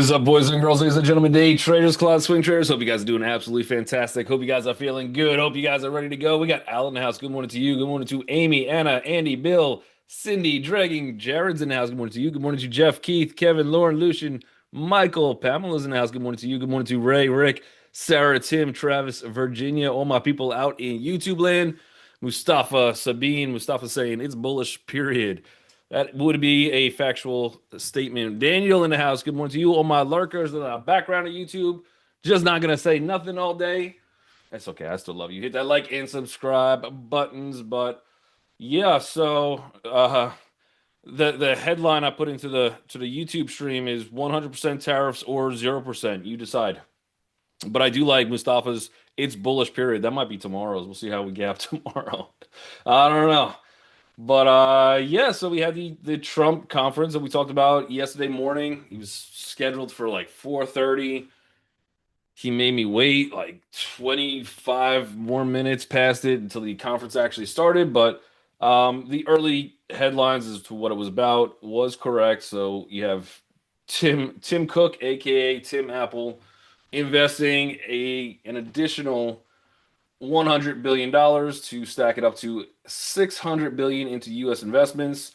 What is up, boys and girls, ladies and gentlemen, day traders, cloud swing traders? Hope you guys are doing absolutely fantastic. Hope you guys are feeling good. Hope you guys are ready to go. We got Al in the house. Good morning to you. Good morning to Amy, Anna, Andy, Bill, Cindy, Dragging, Jared's in the house. Good morning to you. Good morning to Jeff, Keith, Kevin, Lauren, Lucian, Michael, Pamela's in the house. Good morning to you. Good morning to Ray, Rick, Sarah, Tim, Travis, Virginia, all my people out in YouTube land. Mustafa, Sabine, Mustafa saying it's bullish, period. That would be a factual statement. Daniel in the house. Good morning to you. All my lurkers in the background of YouTube. Just not gonna say nothing all day. That's okay. I still love you. Hit that like and subscribe buttons. But yeah, so the headline I put into the YouTube stream is 100% tariffs or 0%. You decide. But I do like Mustafa's it's bullish period. That might be tomorrow's. We'll see how we gap tomorrow. I don't know. But yeah, so we had the Trump conference that we talked about yesterday morning. He was scheduled for like 4:30. He made me wait like 25 more minutes past it until the conference actually started. But the early headlines as to what it was about was correct. So you have Tim Cook, aka Tim Apple, investing an additional $100 billion to stack it up to 600 billion into U.S. investments,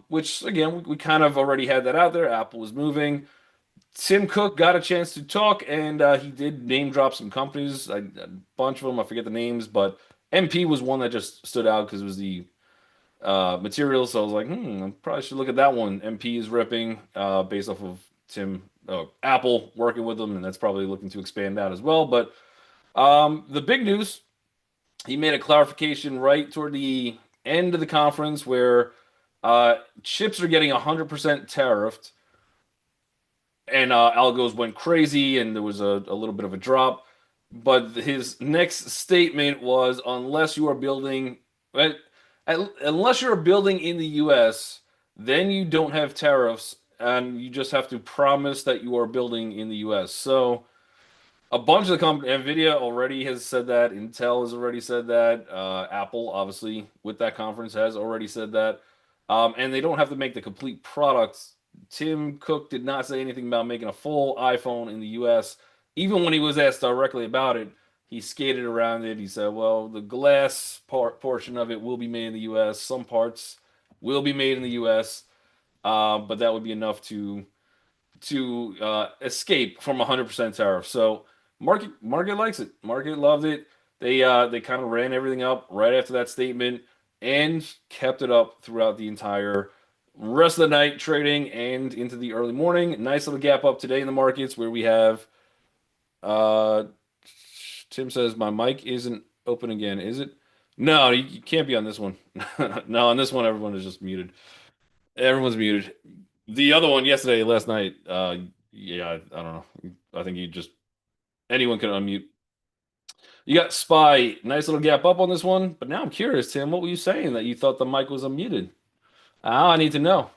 which again we kind of already had that out there. Apple was moving. Tim Cook got a chance to talk, and he did name drop some companies, a bunch of them. I forget the names, but MP was one that just stood out because it was the material. So I was like, I probably should look at that one. MP is ripping based off of Apple working with them, and that's probably looking to expand out as well. But the big news, he made a clarification right toward the end of the conference where chips are getting 100% tariffed, and algos went crazy, and there was a little bit of a drop. But his next statement was, unless you are building, right, unless you're building in the U.S., then you don't have tariffs, and you just have to promise that you are building in the U.S. So a bunch of the companies, Nvidia already has said that. Intel has already said that. Apple, obviously, with that conference, has already said that. And they don't have to make the complete products. Tim Cook did not say anything about making a full iPhone in the U.S. Even when he was asked directly about it, he skated around it. He said, "Well, the glass portion of it will be made in the U.S. Some parts will be made in the U.S., but that would be enough to escape from 100% tariff." So market likes it. Market loved it. They kind of ran everything up right after that statement and kept it up throughout the entire rest of the night trading and into the early morning. Nice little gap up today in the markets where we have uh Tim says my mic isn't open again, is it? No, you can't be on this one. No, on this one everyone is just muted. Everyone's muted. The other one yesterday, last night, yeah, I don't know. I think you just anyone can unmute. You got Spy, nice little gap up on this one, but now I'm curious, Tim. What were you saying that you thought the mic was unmuted? I need to know.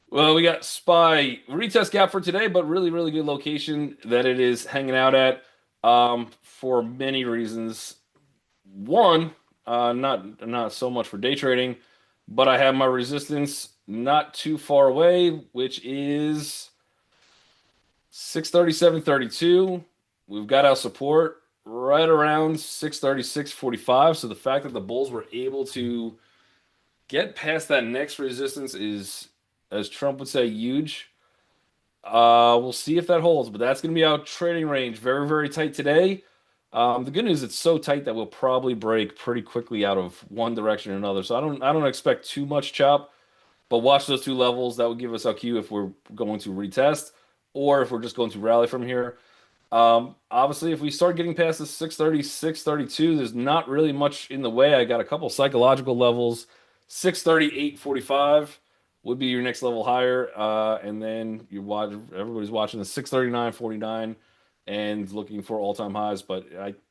Well, we got Spy retest gap for today, but really, really good location that it is hanging out at for many reasons. One, not so much for day trading, but I have my resistance not too far away, which is 637.32. We've got our support right around 636.45. So the fact that the bulls were able to get past that next resistance is, as Trump would say, huge. We'll see if that holds, but that's going to be our trading range. Very, very tight today. The good news, it's so tight that we'll probably break pretty quickly out of one direction or another. So I don't expect too much chop, but watch those two levels. That would give us our cue if we're going to retest or if we're just going to rally from here. Obviously, if we start getting past the 630, 632, there's not really much in the way. I got a couple psychological levels. 638.45 would be your next level higher. And then everybody's watching the 639.49 and looking for all-time highs. But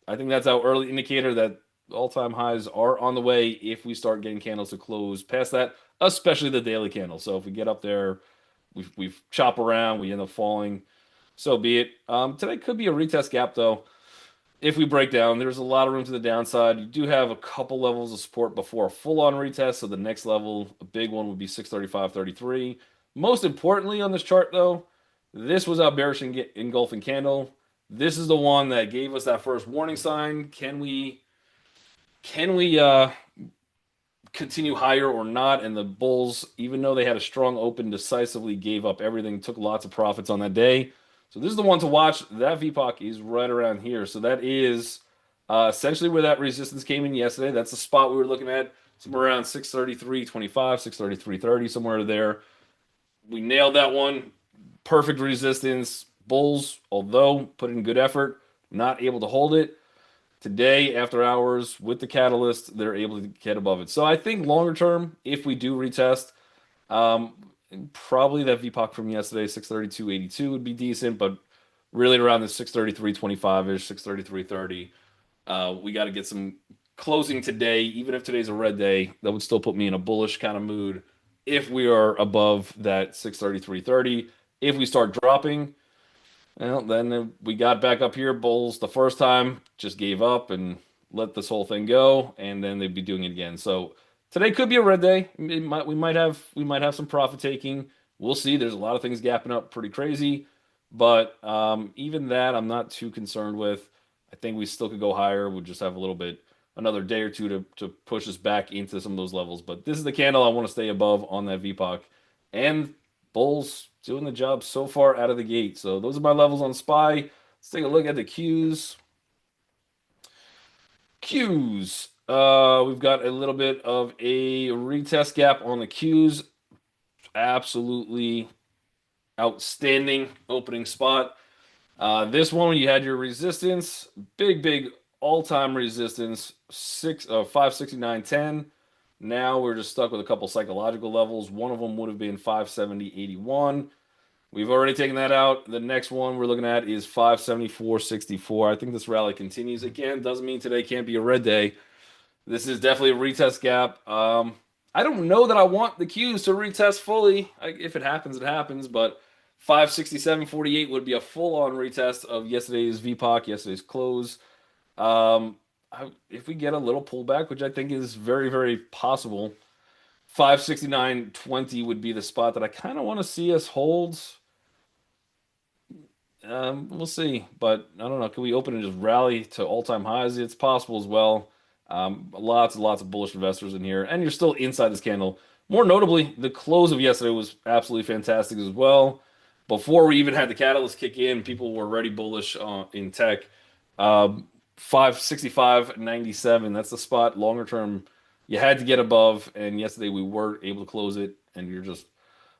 I think that's our early indicator that all-time highs are on the way if we start getting candles to close past that, especially the daily candle. So if we get up there, we've chop around, we end up falling, so be it. Today could be a retest gap though. If we break down, there's a lot of room to the downside. You do have a couple levels of support before a full-on retest. So the next level, a big one, would be 635.33. Most importantly on this chart though, This was our bearish engulfing candle. This is the one that gave us that first warning sign. Can we continue higher or not? And the bulls, even though they had a strong open, decisively gave up everything, took lots of profits on that day. So this is the one to watch. That VPOC is right around here. So that is essentially where that resistance came in yesterday. That's the spot we were looking at, somewhere around 633.25, 633.30, somewhere there. We nailed that one. Perfect resistance. Bulls, although put in good effort, not able to hold it. Today, after hours, with the catalyst, they're able to get above it. So I think longer term, if we do retest, um, probably that VPOC from yesterday, 632.82 would be decent, but really around the 633.25-ish, 633.30. We got to get some closing today. Even if today's a red day, that would still put me in a bullish kind of mood if we are above that 633.30. If we start dropping, well, then we got back up here. Bulls the first time just gave up and let this whole thing go, and then they'd be doing it again. So today could be a red day. We might have some profit taking. We'll see. There's a lot of things gapping up pretty crazy, but even that I'm not too concerned with. I think we still could go higher. We'll just have a little bit another day or two to push us back into some of those levels. But this is the candle I want to stay above on that VPOC, and Bulls doing the job so far out of the gate. So those are my levels on SPY. Let's take a look at the Qs. Qs. We've got a little bit of a retest gap on the Qs. Absolutely outstanding opening spot. This one, you had your resistance, big all-time resistance, 569.10. Now we're just stuck with a couple psychological levels. One of them would have been 570.81. We've already taken that out. The next one we're looking at is 574.64. I think this rally continues. Again, doesn't mean today can't be a red day. This is definitely a retest gap. I don't know that I want the Qs to retest fully. If it happens, it happens. But 567.48 would be a full-on retest of yesterday's VPOC, yesterday's close. If we get a little pullback, which I think is very possible, 569.20 would be the spot that I kind of want to see us hold. We'll see, but I don't know. Can we open and just rally to all-time highs? It's possible as well. Lots and lots of bullish investors in here, and you're still inside this candle. More notably, the close of yesterday was absolutely fantastic as well. Before we even had the catalyst kick in, people were already bullish in tech. 565.97. That's the spot longer term you had to get above, and yesterday we were able to close it, and you're just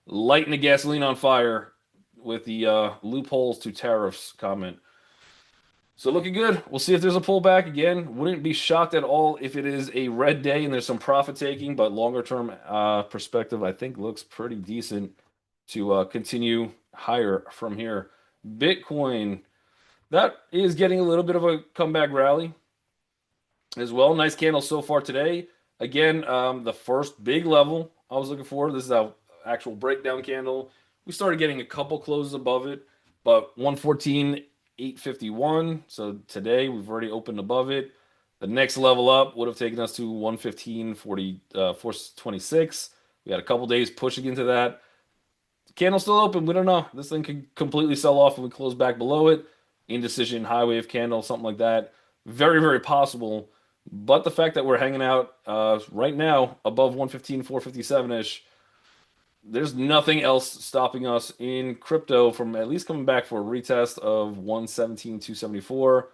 lighting the gasoline on fire with the loopholes to tariffs comment. So looking good. We'll see if there's a pullback again. Wouldn't be shocked at all if it is a red day and there's some profit taking, but longer term perspective, I think looks pretty decent to continue higher from here. Bitcoin, that is getting a little bit of a comeback rally as well. Nice candle so far today. Again, the first big level I was looking for. This is our actual breakdown candle. We started getting a couple closes above it, but 114.851. So today we've already opened above it. The next level up would have taken us to 426. We had a couple days pushing into that. Candle's still open. We don't know. This thing could completely sell off and we close back below it. Indecision, high wave candle, something like that. Very possible. But the fact that we're hanging out right now above 115, 457-ish, there's nothing else stopping us in crypto from at least coming back for a retest of 117, 274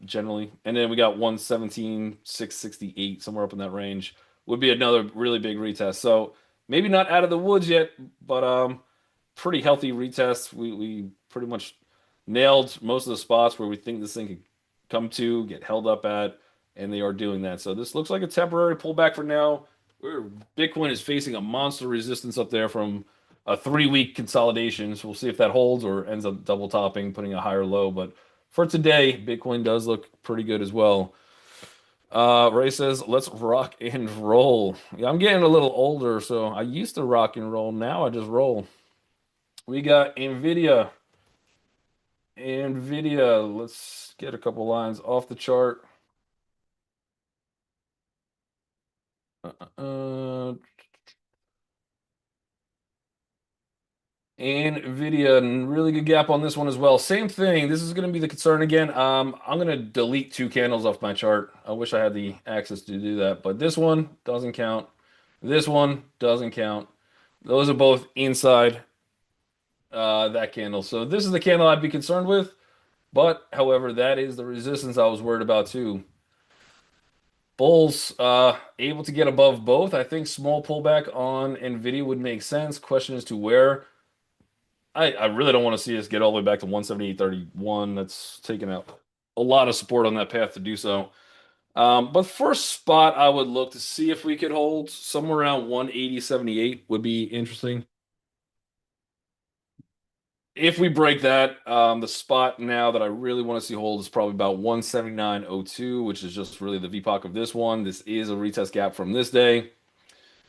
generally. And then we got 117, 668, somewhere up in that range. Would be another really big retest. So maybe not out of the woods yet, but pretty healthy retest. We pretty much nailed most of the spots where we think this thing could come to, get held up at, and they are doing that. So this looks like a temporary pullback for now. Bitcoin is facing a monster resistance up there from a 3-week consolidation. So we'll see if that holds or ends up double topping, putting a higher low. But for today, Bitcoin does look pretty good as well. Ray says, let's rock and roll. Yeah, I'm getting a little older, so I used to rock and roll. Now I just roll. We got Nvidia. Let's get a couple lines off the chart. Uh, Nvidia, really good gap on this one as well. Same thing. This is going to be the concern again. I'm going to delete two candles off my chart. I wish I had the access to do that, but this one doesn't count. This one doesn't count. Those are both inside that candle. So this is the candle I'd be concerned with. But however, that is the resistance I was worried about too. Bulls able to get above both. I think small pullback on Nvidia would make sense. Question as to where. I really don't want to see us get all the way back to 178.31. That's taking out a lot of support on that path to do so. But first spot, I would look to see if we could hold somewhere around 180.78 would be interesting. If we break that, the spot now that I really want to see hold is probably about 179.02, which is just really the VPOC of this one. This is a retest gap from this day,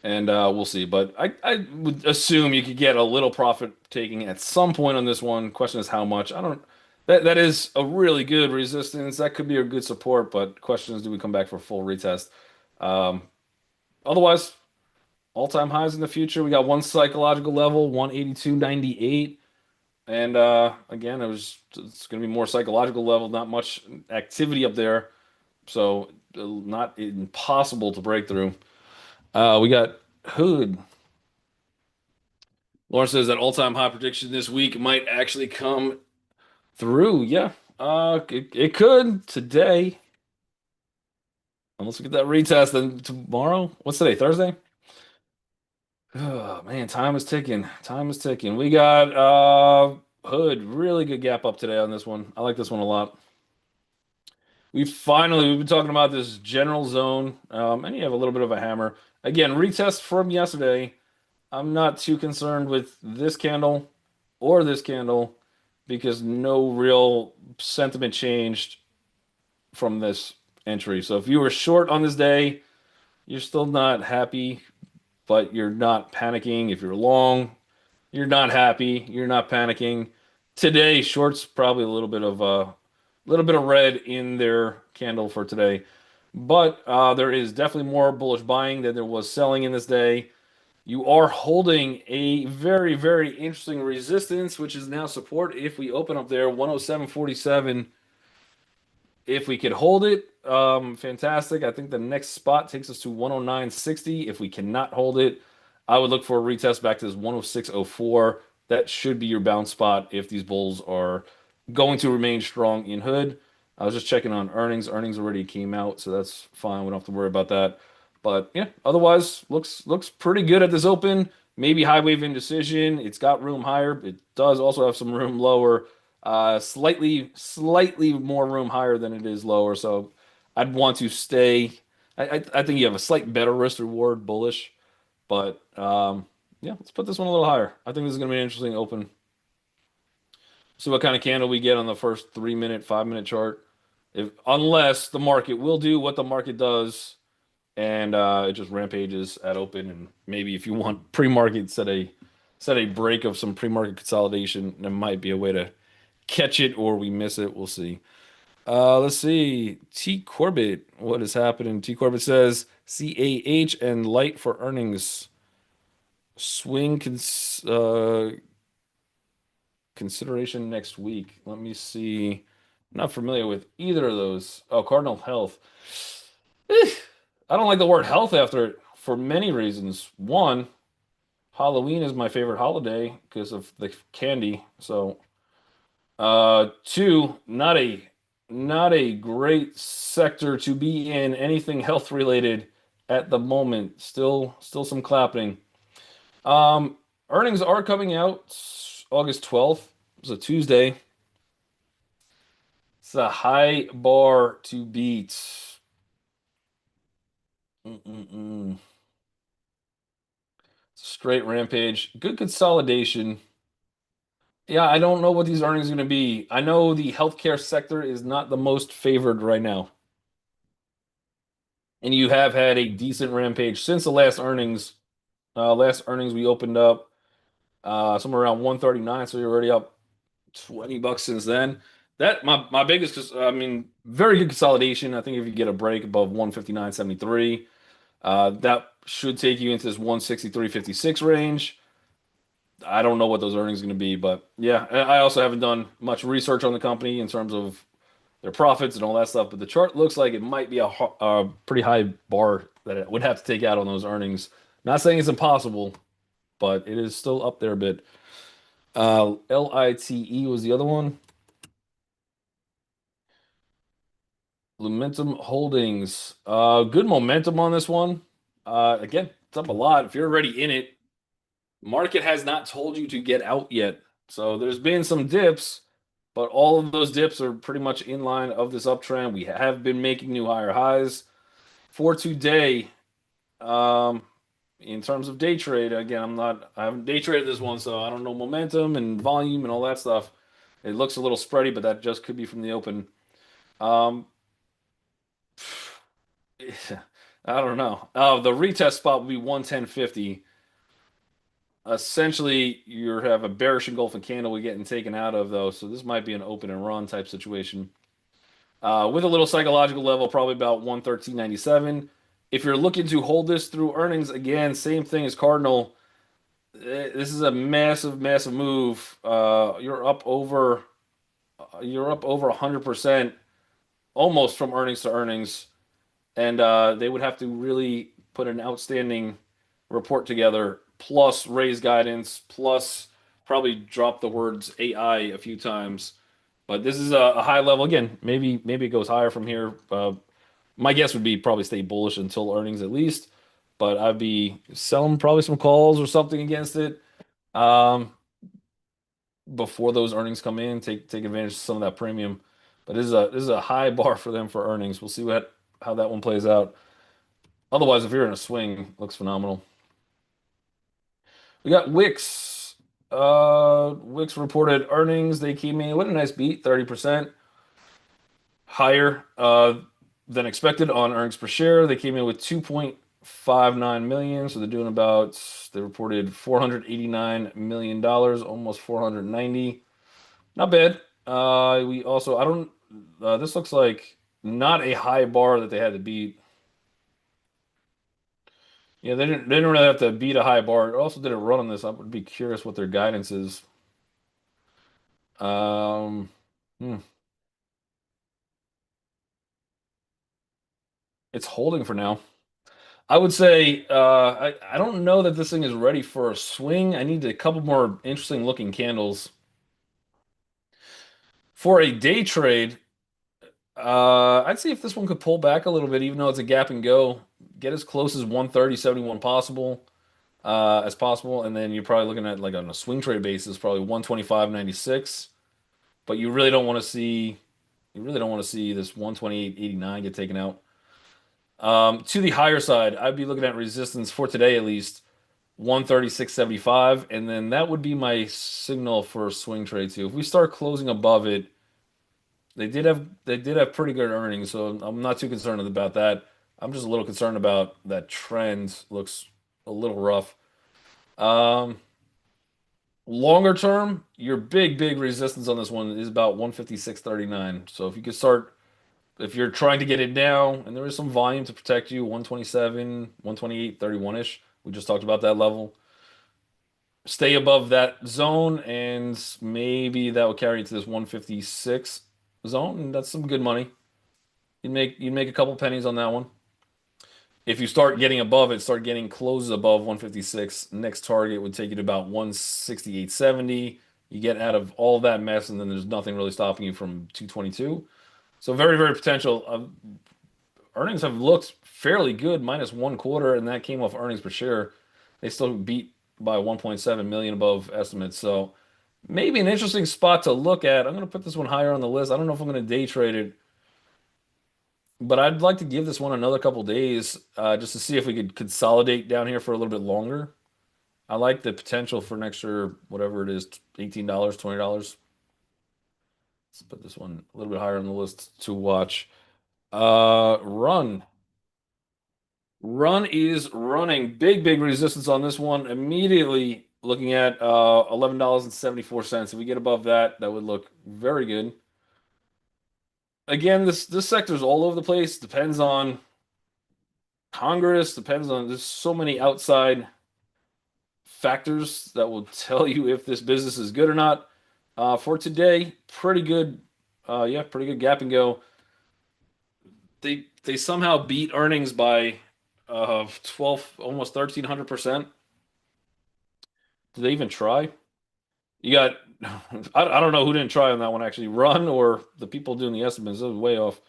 and we'll see. But I would assume you could get a little profit taking at some point on this one. Question is how much. I don't. That is a really good resistance. That could be a good support, but question is, do we come back for full retest? Um, Otherwise, all-time highs in the future. We got one psychological level, 182.98. And again, it's going to be more psychological level, not much activity up there, so not impossible to break through. We got Hood. Lawrence says that all-time high prediction this week might actually come through. Yeah, it could today, unless we get that retest. Then tomorrow, what's today? Thursday? Oh man, time is ticking. Time is ticking. We got Hood. Really good gap up today on this one. I like this one a lot. We've been talking about this general zone, and you have a little bit of a hammer. Again, retest from yesterday. I'm not too concerned with this candle or this candle because no real sentiment changed from this entry. So if you were short on this day, you're still not happy, but you're not panicking. If you're long, you're not happy. You're not panicking. Today, shorts probably a little bit of red in their candle for today, but there is definitely more bullish buying than there was selling in this day. You are holding a very, very interesting resistance, which is now support. If we open up there, 107.47. If we could hold it, fantastic. I think the next spot takes us to 109.60. If we cannot hold it, I would look for a retest back to this 106.04. That should be your bounce spot if these bulls are going to remain strong in Hood. I was just checking on earnings. Earnings already came out, so that's fine. We don't have to worry about that. But yeah, otherwise looks pretty good at this open. Maybe high wave indecision. It's got room higher. It does also have some room lower. Slightly more room higher than it is lower. So I'd want to stay. I think you have a slight better risk reward bullish, but yeah, let's put this one a little higher. I think this is going to be an interesting open. See what kind of candle we get on the first 3 minute, 5 minute chart. If unless the market will do what the market does, and it just rampages at open, and maybe if you want pre-market set a break of some pre-market consolidation, there might be a way to catch it or we miss it. We'll see. Let's see. T Corbett, what is happening? T Corbett says CAH and light for earnings. Swing consideration next week. Let me see. I'm not familiar with either of those. Oh, Cardinal Health. Eh, I don't like the word health after it for many reasons. One, Halloween is my favorite holiday because of the candy. So two, not a great sector to be in, anything health related at the moment. Still some clapping. Um, Earnings are coming out August 12th. It's a Tuesday. It's a high bar to beat. Mm-mm-mm. Straight rampage. Good consolidation. Yeah, I don't know what these earnings are going to be. I know the healthcare sector is not the most favored right now. And you have had a decent rampage since the last earnings. Last earnings we opened up somewhere around 139, so you're already up $20 since then. That my biggest, I mean, very good consolidation. I think if you get a break above 159.73, that should take you into this 163.56 range. I don't know what those earnings are going to be, but yeah, I also haven't done much research on the company in terms of their profits and all that stuff. But the chart looks like it might be a pretty high bar that it would have to take out on those earnings. Not saying it's impossible, but it is still up there a bit. LITE was the other one. Lumentum Holdings. Good momentum on this one. Again, it's up a lot. If you're already in it, market has not told you to get out yet. So there's been some dips, but all of those dips are pretty much in line of this uptrend. We have been making new higher highs for today. Um, in terms of day trade, again, I haven't day traded this one, so I don't know momentum and volume and all that stuff. It looks a little spready, but that just could be from the open. Um, I don't know. The retest spot would be 110.50. Essentially, you have a bearish engulfing candle we're getting taken out of, though, so this might be an open and run type situation. With a little psychological level, probably about 113.97. If you're looking to hold this through earnings, again, same thing as Cardinal. This is a massive, massive move. You're up over 100%, almost from earnings to earnings. And they would have to really put an outstanding report together, plus raise guidance, plus probably drop the words AI a few times. But this is a high level again. Maybe it goes higher from here. My guess would be probably stay bullish until earnings at least. But I'd be selling probably some calls or something against it before those earnings come in. Take advantage of some of that premium. But this is a high bar for them for earnings. We'll see what how that one plays out. Otherwise, if you're in a swing, looks phenomenal. We got Wix. Wix reported earnings. They came in with a nice beat, 30% higher than expected on earnings per share. They came in with 2.59 million, so they're doing about they reported $489 million, almost 490. Not bad. We also I don't this looks like not a high bar that they had to beat. Yeah, they didn't really have to beat a high bar. It also did a run on this. I would be curious what their guidance is. Um, hmm, it's holding for now. I would say I don't know that this thing is ready for a swing. I need a couple more interesting looking candles for a day trade. I'd see if this one could pull back a little bit, even though it's a gap and go. Get as close as 130.71 possible as possible, and then you're probably looking at like on a swing trade basis, probably 125.96. But you really don't want to see this 128.89 get taken out. To the higher side, I'd be looking at resistance for today at least 136.75, and then that would be my signal for a swing trade too. If we start closing above it, they did have pretty good earnings, so I'm not too concerned about that. I'm just a little concerned about that trend. Looks a little rough. Um, Longer term, your big resistance on this one is about 156.39. So if you could start if you're trying to get it now, and there is some volume to protect you, 127, 128, 31-ish. We just talked about that level. Stay above that zone, and maybe that will carry you to this 156 zone, and that's some good money. You'd make a couple pennies on that one. If you start getting above it, start getting closes above 156, next target would take you to about 168.70. You get out of all that mess, and then there's nothing really stopping you from 222. So very potential. Earnings have looked fairly good, minus one quarter, and that came off earnings per share. They still beat by 1.7 million above estimates. So maybe an interesting spot to look at. I'm going to put this one higher on the list. I don't know if I'm going to day trade it, but I'd like to give this one another couple days just to see if we could consolidate down here for a little bit longer. I like the potential for an extra, whatever it is, $18, $20. Let's put this one a little bit higher on the list to watch. Run. Run is running. Big resistance on this one. Immediately looking at $11.74. If we get above that, that would look very good. Again, this sector is all over the place. Depends on Congress, depends on there's so many outside factors that will tell you if this business is good or not. For today, pretty good. Yeah, pretty good gap and go. They somehow beat earnings by 12, almost 1,300%. Did they even try? You got, I don't know who didn't try on that one actually. Run or the people doing the estimates. That was way off.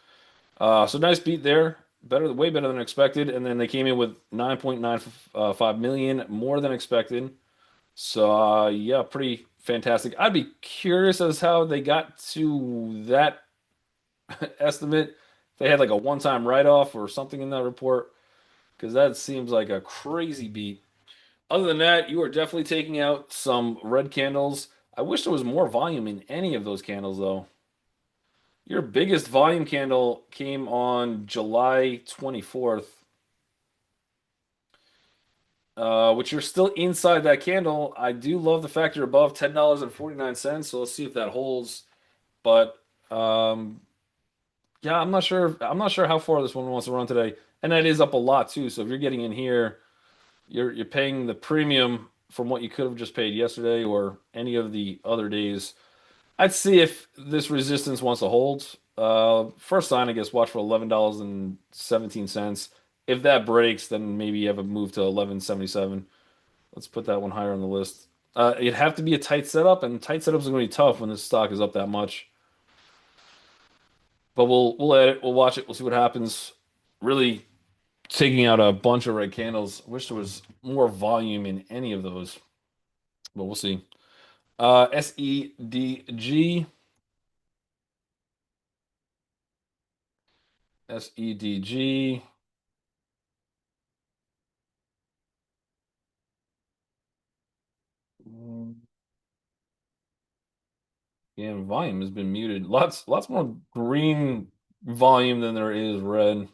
So nice beat there. Better, way better than expected. And then they came in with 9.95 million more than expected. So yeah, pretty fantastic. I'd be curious as how they got to that estimate. They had like a one-time write-off or something in that report because that seems like a crazy beat. Other than that, you are definitely taking out some red candles. I wish there was more volume in any of those candles though. Your biggest volume candle came on July 24th, which you're still inside that candle. I do love the fact you're above $10.49, so let's see if that holds. But yeah, I'm not sure. I'm not sure how far this one wants to run today, and that is up a lot too. So if you're getting in here, you're paying the premium from what you could have just paid yesterday or any of the other days. I'd see if this resistance wants to hold. First sign, I guess, watch for $11.17. If that breaks, then maybe you have a move to 11.77. Let's put that one higher on the list. It'd have to be a tight setup, and tight setups are going to be tough when this stock is up that much. But we'll edit, we'll watch it, we'll see what happens. Really taking out a bunch of red candles. Wish there was more volume in any of those, but we'll see. SEDG, SEDG. Yeah, volume has been muted. Lots more green volume than there is red.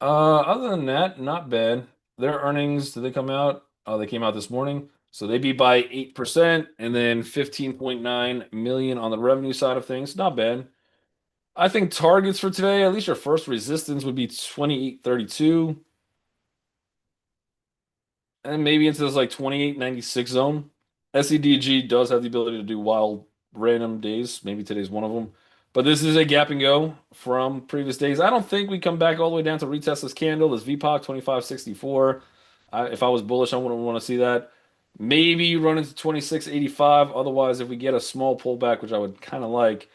Other than that, not bad. Their earnings, did they come out? Oh, they came out this morning. So they beat by 8% and then 15.9 million on the revenue side of things. Not bad. I think targets for today, at least your first resistance would be 28.32 and maybe into this like 28.96 zone. SEDG does have the ability to do wild random days. Maybe today's one of them. But this is a gap and go from previous days. I don't think we come back all the way down to retest this candle, this VPOC 2564. If I was bullish, I wouldn't want to see that. Maybe you run into 2685. Otherwise, if we get a small pullback, which I would kind of like,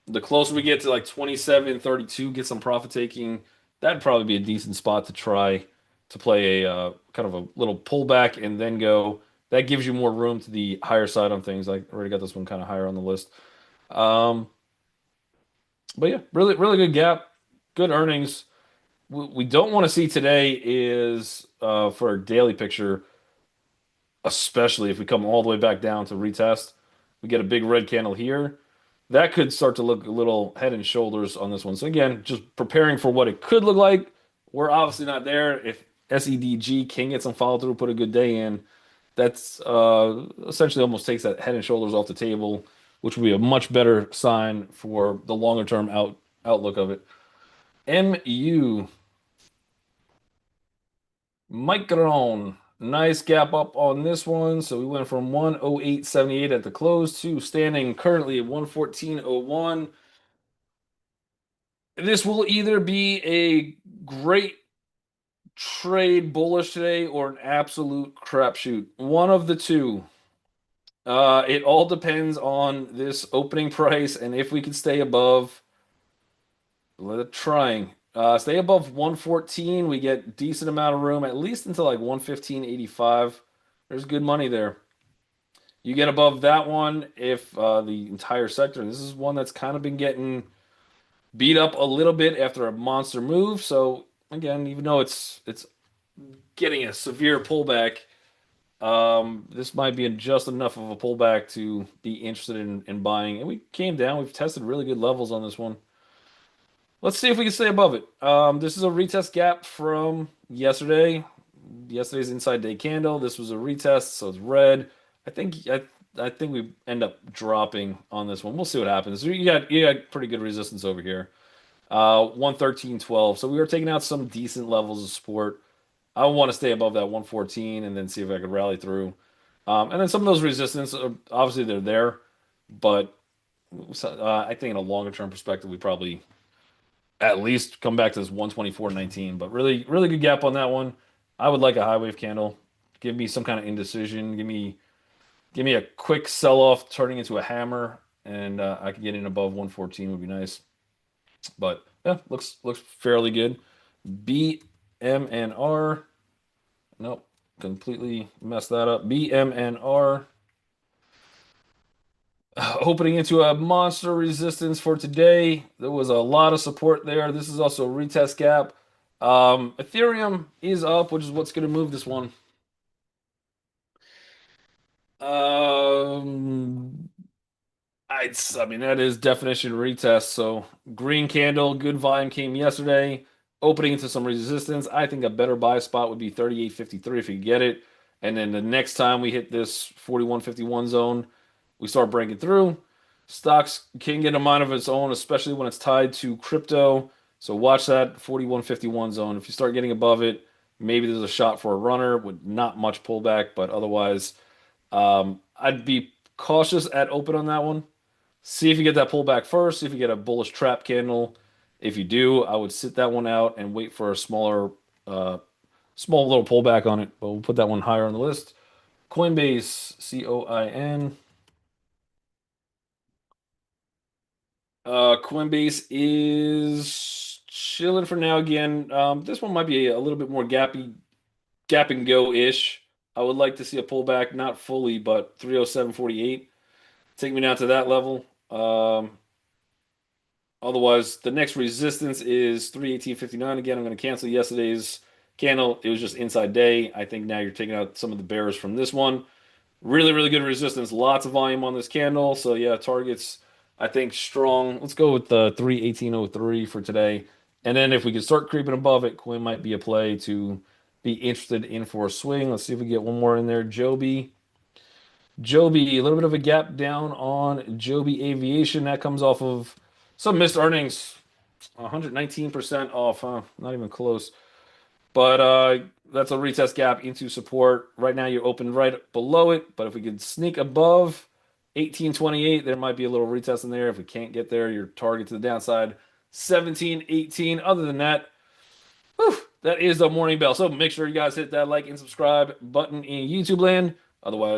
the closer we get to like 27.32, get some profit taking, that'd probably be a decent spot to try to play a kind of a little pullback and then go. That gives you more room to the higher side on things. I already got this one kind of higher on the list. Um, but yeah, really, really good gap, good earnings. We don't want to see today is for a daily picture, especially if we come all the way back down to retest. We get a big red candle here. That could start to look a little head and shoulders on this one. So again, just preparing for what it could look like. We're obviously not there. If SEDG can get some follow through, put a good day in, that's essentially almost takes that head and shoulders off the table, which would be a much better sign for the longer term outlook of it. MU Micron. Nice gap up on this one. So we went from 108.78 at the close to standing currently at 114.01. This will either be a great trade bullish today or an absolute crapshoot. One of the two. It all depends on this opening price and if we can stay above. Let it trying. Stay above 114. We get decent amount of room, at least until like 115.85. There's good money there. You get above that one if the entire sector, and this is one that's kind of been getting beat up a little bit after a monster move. So again, even though it's getting a severe pullback, this might be just enough of a pullback to be interested in buying. And we came down. We've tested really good levels on this one. Let's see if we can stay above it. This is a retest gap from yesterday. Yesterday's inside day candle. This was a retest, so it's red. I think we end up dropping on this one. We'll see what happens. You got pretty good resistance over here. 113.12. So we were taking out some decent levels of support. I want to stay above that 114 and then see if I could rally through. And then some of those resistance, obviously they're there, but I think in a longer term perspective, we probably at least come back to this 124.19. But really, really good gap on that one. I would like a high wave candle. Give me some kind of indecision. Give me a quick sell off turning into a hammer, and I could get in above 114 would be nice. But yeah, looks fairly good. BMNR. Nope, completely messed that up. BMNR opening into a monster resistance for today. There was a lot of support there. This is also a retest gap. Ethereum is up, which is what's going to move this one. Um, I mean, that is definition retest. So green candle, good volume came yesterday, opening into some resistance. I think a better buy spot would be 38.53 if you get it. And then the next time we hit this 41.51 zone, we start breaking through. Stocks can get a mind of its own, especially when it's tied to crypto. So watch that 41.51 zone. If you start getting above it, maybe there's a shot for a runner with not much pullback, but otherwise, I'd be cautious at open on that one. See if you get that pullback first. See if you get a bullish trap candle. If you do, I would sit that one out and wait for a uh, small little pullback on it. But we'll put that one higher on the list. Coinbase, COIN. Coinbase is chilling for now again. This one might be a little bit more gap and go-ish. I would like to see a pullback, not fully, but 307.48. Take me down to that level. Otherwise, the next resistance is 318.59. Again, I'm going to cancel yesterday's candle. It was just inside day. I think now you're taking out some of the bears from this one. Really, really good resistance. Lots of volume on this candle. So yeah, targets, I think strong. Let's go with the 318.03 for today. And then if we can start creeping above it, Quinn might be a play to be interested in for a swing. Let's see if we get one more in there. Joby, a little bit of a gap down on Joby Aviation. That comes off of some missed earnings. 119% off, huh? Not even close. But that's a retest gap into support. Right now you're open right below it, but if we could sneak above 18.28, there might be a little retest in there. If we can't get there, your target to the downside 17.18. Other than that, whew, that is the morning bell. So make sure you guys hit that like and subscribe button in YouTube land. Otherwise,